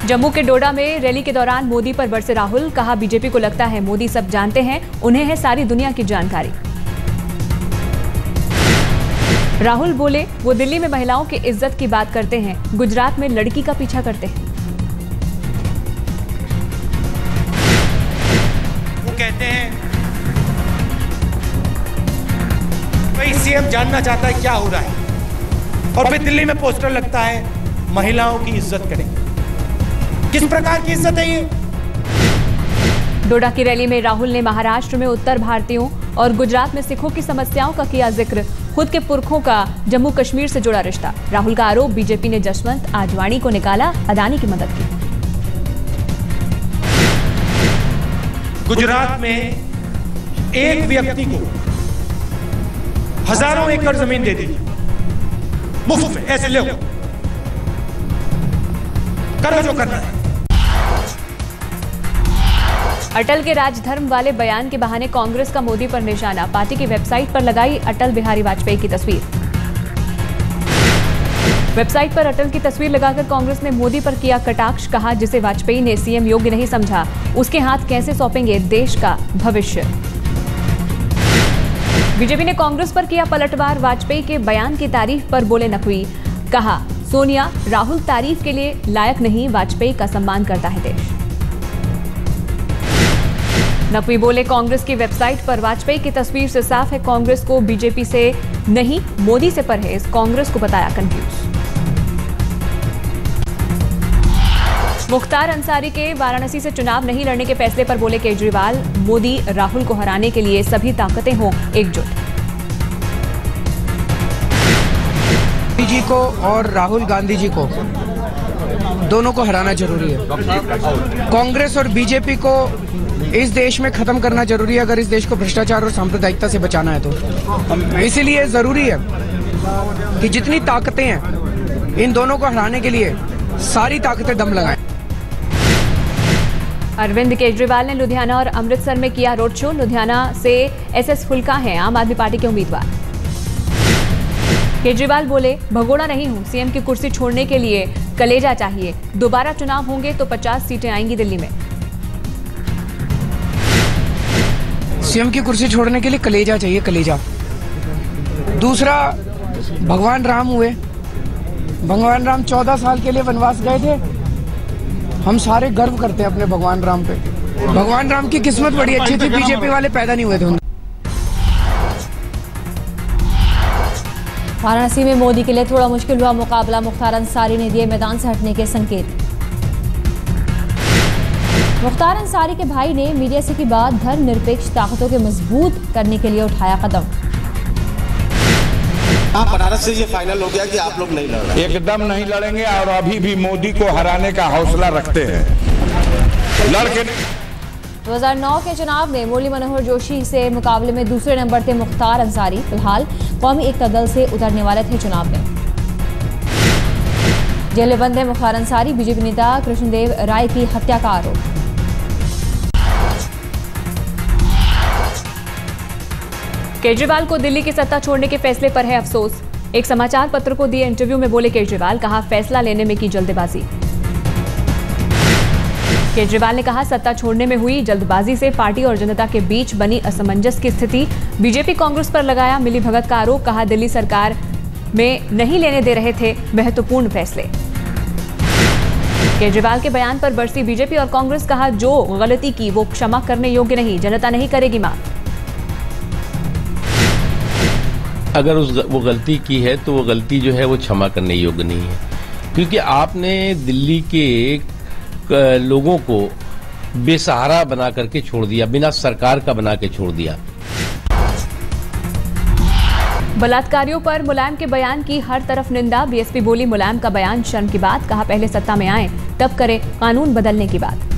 जम्मू के डोडा में रैली के दौरान मोदी पर बरसे राहुल, कहा बीजेपी को लगता है मोदी सब जानते हैं, उन्हें है सारी दुनिया की जानकारी। राहुल बोले वो दिल्ली में महिलाओं की इज्जत की बात करते हैं, गुजरात में लड़की का पीछा करते हैं। वो कहते हैं भाई सीएम जानना चाहता है क्या हो रहा है, और फिर दिल्ली में पोस्टर लगता है महिलाओं की इज्जत करेंगे। किस प्रकार की इज्जत है ये? डोडा की रैली में राहुल ने महाराष्ट्र में उत्तर भारतीयों और गुजरात में सिखों की समस्याओं का किया जिक्र, खुद के पुरखों का जम्मू कश्मीर से जुड़ा रिश्ता। राहुल का आरोप, बीजेपी ने जसवंत आडवाणी को निकाला, अदानी की मदद की। गुजरात में एक व्यक्ति को हजारों एकड़ जमीन दे दी मुफ्त में, ऐसे लो करो जो करना है। अटल के राजधर्म वाले बयान के बहाने कांग्रेस का मोदी पर निशाना, पार्टी की वेबसाइट पर लगाई अटल बिहारी वाजपेयी की तस्वीर। वेबसाइट पर अटल की तस्वीर लगाकर कांग्रेस ने मोदी पर किया कटाक्ष, कहा जिसे वाजपेयी ने सीएम योग्य नहीं समझा उसके हाथ कैसे सौंपेंगे देश का भविष्य। बीजेपी ने कांग्रेस पर किया पलटवार, वाजपेयी के बयान की तारीफ पर बोले नकवी, कहा सोनिया राहुल तारीफ के लिए लायक नहीं, वाजपेयी का सम्मान करता है देश। नकवी बोले कांग्रेस की वेबसाइट पर वाजपेयी की तस्वीर से साफ है कांग्रेस को बीजेपी से नहीं मोदी से परहेज, कांग्रेस को बताया कंफ्यूज। मुख्तार अंसारी के वाराणसी से चुनाव नहीं लड़ने के फैसले पर बोले केजरीवाल, मोदी राहुल को हराने के लिए सभी ताकतें हों एकजुट। मोदी जी को और राहुल गांधी जी को दोनों को हराना जरूरी है। कांग्रेस और बीजेपी को इस देश में खत्म करना जरूरी है, अगर इस देश को भ्रष्टाचार और सांप्रदायिकता से बचाना है तो। इसीलिए जरूरी है कि जितनी ताकतें हैं इन दोनों को हराने के लिए सारी ताकतें दम लगाएं। अरविंद केजरीवाल ने लुधियाना और अमृतसर में किया रोड शो, लुधियाना से एसएस फुल्का हैं आम आदमी पार्टी के उम्मीदवार। केजरीवाल बोले भगोड़ा नहीं हूं, सीएम की कुर्सी छोड़ने के लिए कलेजा चाहिए, दोबारा चुनाव होंगे तो 50 सीटें आएंगी दिल्ली में। सीएम की कुर्सी छोड़ने के लिए कलेजा चाहिए, कलेजा। दूसरा, भगवान राम हुए, भगवान राम 14 साल के लिए वनवास गए थे, हम सारे गर्व करते हैं अपने भगवान राम पे। भगवान राम की किस्मत बड़ी अच्छी थी, बीजेपी वाले पैदा नहीं हुए थे। वाराणसी में मोदी के लिए थोड़ा मुश्किल हुआ मुकाबला, मुख्तार अंसारी ने दिए मैदान से हटने के संकेत। मुख्तार अंसारी के भाई ने मीडिया से की बात, धर्मनिरपेक्ष ताकतों के मजबूत करने के लिए उठाया कदम। बनारस से ये फाइनल हो गया कि आप लोग नहीं लड़ रहे? एकदम नहीं लड़ेंगे और अभी भी मोदी को हराने का हौसला रखते हैं, लड़के। 2009 के चुनाव में मुरली मनोहर जोशी से मुकाबले में दूसरे नंबर थे मुख्तार अंसारी। फिलहाल कौमी एकता दल से उतरने वाले थे चुनाव में। जेल में बंद है मुख्तार अंसारी, बीजेपी नेता कृष्णदेव राय की हत्या का आरोप। केजरीवाल को दिल्ली की सत्ता छोड़ने के फैसले पर है अफसोस, एक समाचार पत्र को दिए इंटरव्यू में बोले केजरीवाल, कहा फैसला लेने में की जल्दबाजी। केजरीवाल ने कहा सत्ता छोड़ने में हुई जल्दबाजी से पार्टी और जनता के बीच बनी असमंजस की स्थिति, बीजेपी कांग्रेस पर लगाया मिलीभगत का आरोप, कहा दिल्ली सरकार में नहीं लेने दे रहे थे महत्वपूर्ण फैसले। केजरीवाल के बयान पर बरसी बीजेपी और कांग्रेस, कहा जो गलती की वो क्षमा करने योग्य नहीं, जनता नहीं करेगी माफ। अगर वो गलती की है तो वो गलती जो है वो क्षमा करने योग्य नहीं है, क्योंकि आपने दिल्ली के लोगों को बेसहारा बना करके छोड़ दिया, बिना सरकार का बना के छोड़ दिया। बलात्कारियों पर मुलायम के बयान की हर तरफ निंदा, बीएसपी बोली मुलायम का बयान शर्म की बात, कहा पहले सत्ता में आए तब करे कानून बदलने की बात।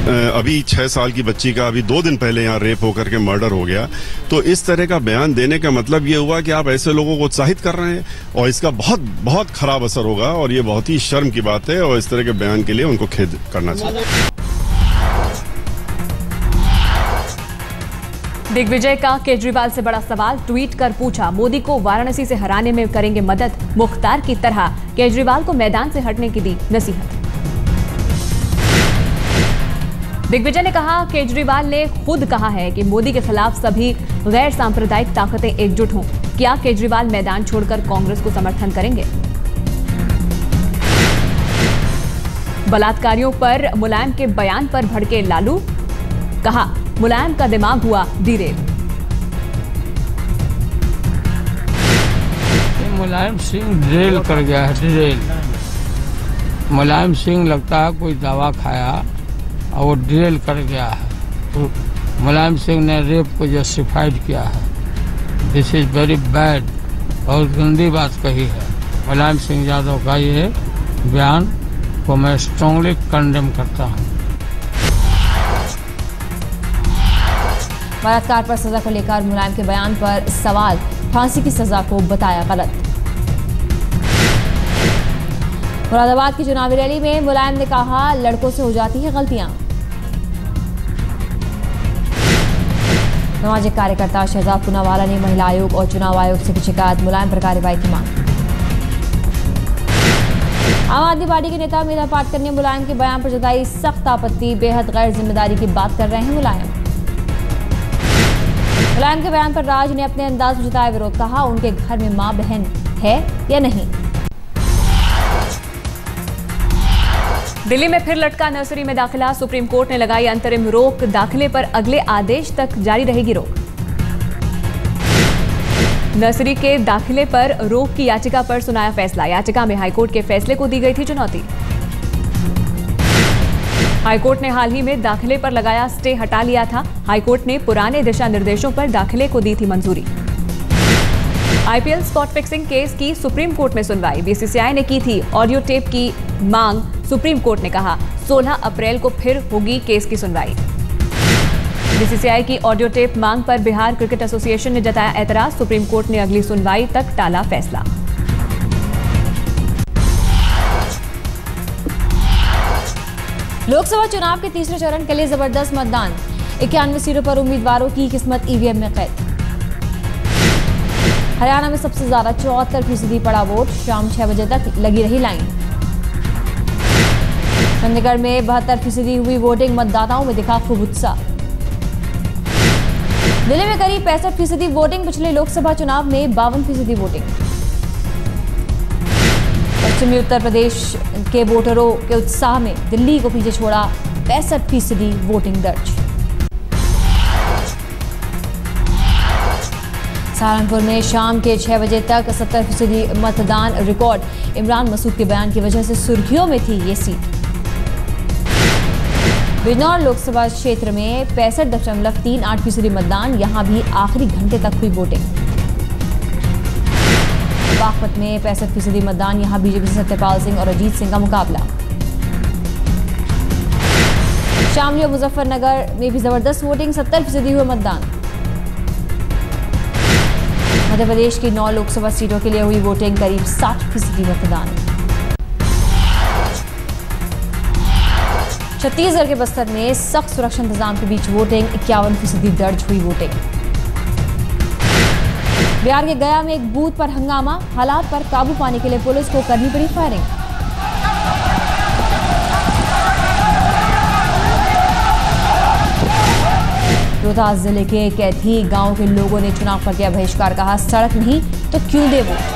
अभी 6 साल की बच्ची का अभी 2 दिन पहले यहाँ रेप होकर के मर्डर हो गया, तो इस तरह का बयान देने का मतलब ये हुआ कि आप ऐसे लोगों को उत्साहित कर रहे हैं और इसका बहुत बहुत खराब असर होगा और ये बहुत ही शर्म की बात है और इस तरह के बयान के लिए उनको खेद करना चाहिए। दिग्विजय का केजरीवाल से बड़ा सवाल, ट्वीट कर पूछा, मोदी को वाराणसी से हराने में करेंगे मदद। मुख्तार की तरह केजरीवाल को मैदान से हटने की दी नसीहत। दिग्विजय ने कहा, केजरीवाल ने खुद कहा है कि मोदी के खिलाफ सभी गैर सांप्रदायिक ताकतें एकजुट हों। क्या केजरीवाल मैदान छोड़कर कांग्रेस को समर्थन करेंगे? बलात्कारियों पर मुलायम के बयान पर भड़के लालू, कहा मुलायम का दिमाग हुआ डिरेल। मुलायम सिंह ड्रिल कर गया है, ड्रिल। मुलायम सिंह लगता है कोई दवा खाया और वो ड्रिल कर गया है। तो मुलायम सिंह ने रेप को जस्टिफाइड किया है। दिस इज वेरी बैड, बहुत गंदी बात कही है। मुलायम सिंह यादव का ये बयान को मैं स्ट्रांगली कंडेम करता हूँ। बलात्कार पर सजा को लेकर मुलायम के बयान पर सवाल, फांसी की सजा को बताया गलत। मुरादाबाद की चुनावी रैली में मुलायम ने कहा, लड़कों से हो जाती है गलतियां। सामाजिक कार्यकर्ता शहजाद पूनावाला ने महिला आयोग और चुनाव आयोग से की शिकायत, मुलायम पर कार्रवाई की मांग। आम आदमी पार्टी के नेता मेधा पाटकर ने मुलायम के बयान पर जताई सख्त आपत्ति, बेहद गैर जिम्मेदारी की बात कर रहे हैं मुलायम। मुलायम के बयान पर राज ने अपने अंदाज में जताया विरोध, कहा उनके घर में मां बहन है या नहीं। दिल्ली में फिर लटका नर्सरी में दाखिला, सुप्रीम कोर्ट ने लगाई अंतरिम रोक, दाखिले पर अगले आदेश तक जारी रहेगी रोक। नर्सरी के दाखिले पर रोक की याचिका पर सुनाया फैसला, याचिका में हाईकोर्ट के फैसले को दी गई थी चुनौती। हाईकोर्ट ने हाल ही में दाखिले पर लगाया स्टे हटा लिया था। हाईकोर्ट ने पुराने दिशा निर्देशों पर दाखिले को दी थी मंजूरी। आईपीएल स्पॉट फिक्सिंग केस की सुप्रीम कोर्ट में सुनवाई, बीसीसीआई ने की थी ऑडियो टेप की मांग। सुप्रीम कोर्ट ने कहा 16 अप्रैल को फिर होगी केस की सुनवाई। बीसीसीआई की ऑडियो टेप मांग पर बिहार क्रिकेट एसोसिएशन ने जताया ऐतराज, सुप्रीम कोर्ट ने अगली सुनवाई तक टाला फैसला। लोकसभा चुनाव के तीसरे चरण के लिए जबरदस्त मतदान, 91 सीटों पर उम्मीदवारों की किस्मत ईवीएम में कैद। हरियाणा में सबसे ज्यादा 74% पड़ा वोट, शाम 6 बजे तक लगी रही लाइन। चंडीगढ़ में 72% हुई वोटिंग, मतदाताओं में दिखा खूब उत्साह। दिल्ली में करीब 65% वोटिंग, पिछले लोकसभा चुनाव में 52% वोटिंग। पश्चिमी उत्तर प्रदेश के वोटरों के उत्साह में दिल्ली को पीछे छोड़ा, 65% वोटिंग दर्ज। सहारनपुर में शाम के 6 बजे तक 70% मतदान रिकॉर्ड, इमरान मसूद के बयान की वजह से सुर्खियों में थी ये सीट। बिजनौर लोकसभा क्षेत्र में 65.38% मतदान, यहां भी आखिरी घंटे तक हुई वोटिंग। बागपत में 65% मतदान, यहां बीजेपी से सत्यपाल सिंह और अजीत सिंह का मुकाबला। शामली और मुजफ्फरनगर में भी जबरदस्त वोटिंग, 70% हुए मतदान। मध्य प्रदेश की 9 लोकसभा सीटों के लिए हुई वोटिंग, करीब 60% मतदान। छत्तीसगढ़ के बस्तर में सख्त सुरक्षा इंतजाम के बीच वोटिंग, 51% दर्ज हुई वोटिंग। बिहार के गया में एक बूथ पर हंगामा, हालात पर काबू पाने के लिए पुलिस को करनी पड़ी फायरिंग। रोहतास जिले के कैथी गांव के लोगों ने चुनाव पर किया बहिष्कार, कहा सड़क नहीं तो क्यों दे वोट।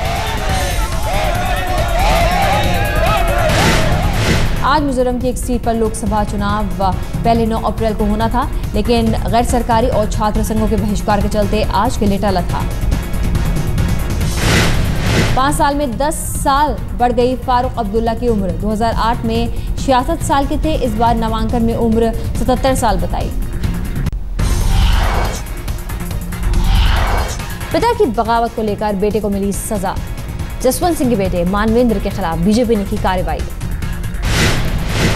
आज मिजोरम की एक सीट पर लोकसभा चुनाव पहले 9 अप्रैल को होना था, लेकिन गैर सरकारी और छात्र संघों के बहिष्कार के चलते आज के लिए टला था। 5 साल में 10 साल बढ़ गई फारूक अब्दुल्ला की उम्र, 2008 में 66 साल के थे, इस बार नामांकन में उम्र 77 साल बताई। पिता की बगावत को लेकर बेटे को मिली सजा, जसवंत सिंह के बेटे मानवेंद्र के खिलाफ बीजेपी ने की कार्रवाई।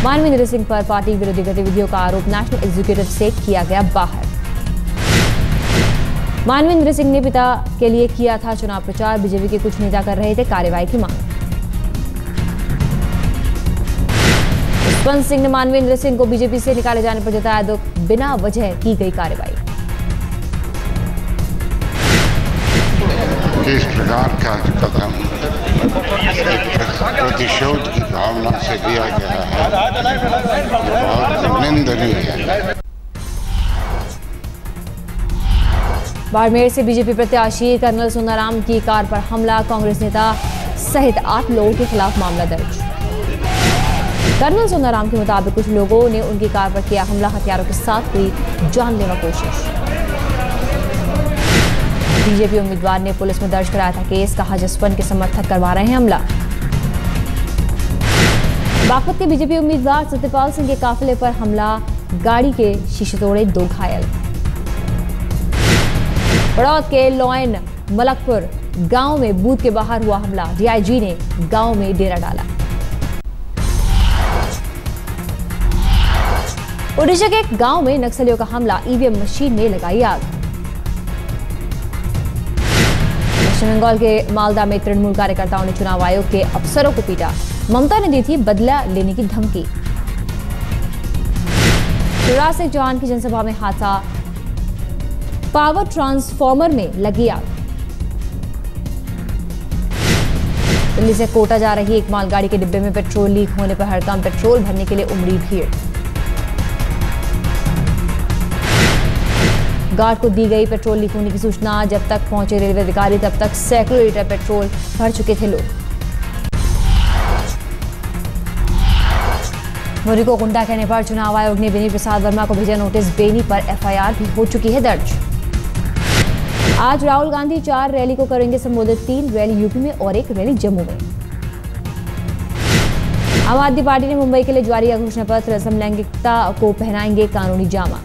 मानवेंद्र सिंह पर पार्टी विरोधी गतिविधियों का आरोप, नेशनल एग्जीक्यूटिव से किया गया बाहर। मानवेंद्र सिंह ने पिता के लिए किया था चुनाव प्रचार, बीजेपी के कुछ नेता कर रहे थे कार्रवाई की मांग। जसवंत सिंह ने मानवेंद्र सिंह को बीजेपी से निकाले जाने पर जताया दुख, बिना वजह की गई कार्रवाई। कि इस प्रकार का कदम प्रतिशोध की भावना से लिया गया है, बहुत निंदनीय है। बाड़मेर से बीजेपी प्रत्याशी कर्नल सोनाराम की कार पर हमला, कांग्रेस नेता सहित 8 लोगों के खिलाफ मामला दर्ज। कर्नल सोनाराम के मुताबिक कुछ लोगों ने उनकी कार पर किया हमला, हथियारों के साथ हुई जानलेवा कोशिश। बीजेपी उम्मीदवार ने पुलिस में दर्ज कराया था केस, कहा जसवंत के समर्थक करवा रहे हैं हमला। बागपत के बीजेपी उम्मीदवार सत्यपाल सिंह के काफिले पर हमला, गाड़ी के शीशे तोड़े, 2 घायल। बड़ौद के लोयन मलकपुर गांव में बूथ के बाहर हुआ हमला, डीआईजी ने गांव में डेरा डाला। ओडिशा के एक गांव में नक्सलियों का हमला, ईवीएम मशीन में लगाई आग। पश्चिम बंगाल के मालदा में तृणमूल कार्यकर्ताओं ने चुनाव आयोग के अफसरों को पीटा, ममता ने दी थी बदला लेने की धमकी। शिवराज सिंह चौहान की जनसभा में हादसा, पावर ट्रांसफार्मर में लगी आग। दिल्ली से कोटा जा रही एक मालगाड़ी के डिब्बे में पेट्रोल लीक होने पर हड़कंप, पेट्रोल भरने के लिए उमड़ी भीड़। गार्ड को दी गई पेट्रोल लीक होने की सूचना, जब तक पहुंचे रेलवे अधिकारी तब तक सैकड़ों लीटर पेट्रोल भर चुके थे लोग। मोदी को गुंडा कहने पर चुनाव आयोग ने बेनी प्रसाद वर्मा को भेजा नोटिस, बेनी पर एफआईआर भी हो चुकी है दर्ज। आज राहुल गांधी 4 रैली को करेंगे संबोधित, 3 रैली यूपी में और 1 रैली जम्मू में। आम आदमी पार्टी ने मुंबई के लिए जारी घोषणा पत्र, समलैंगिकता को पहनाएंगे कानूनी जामा।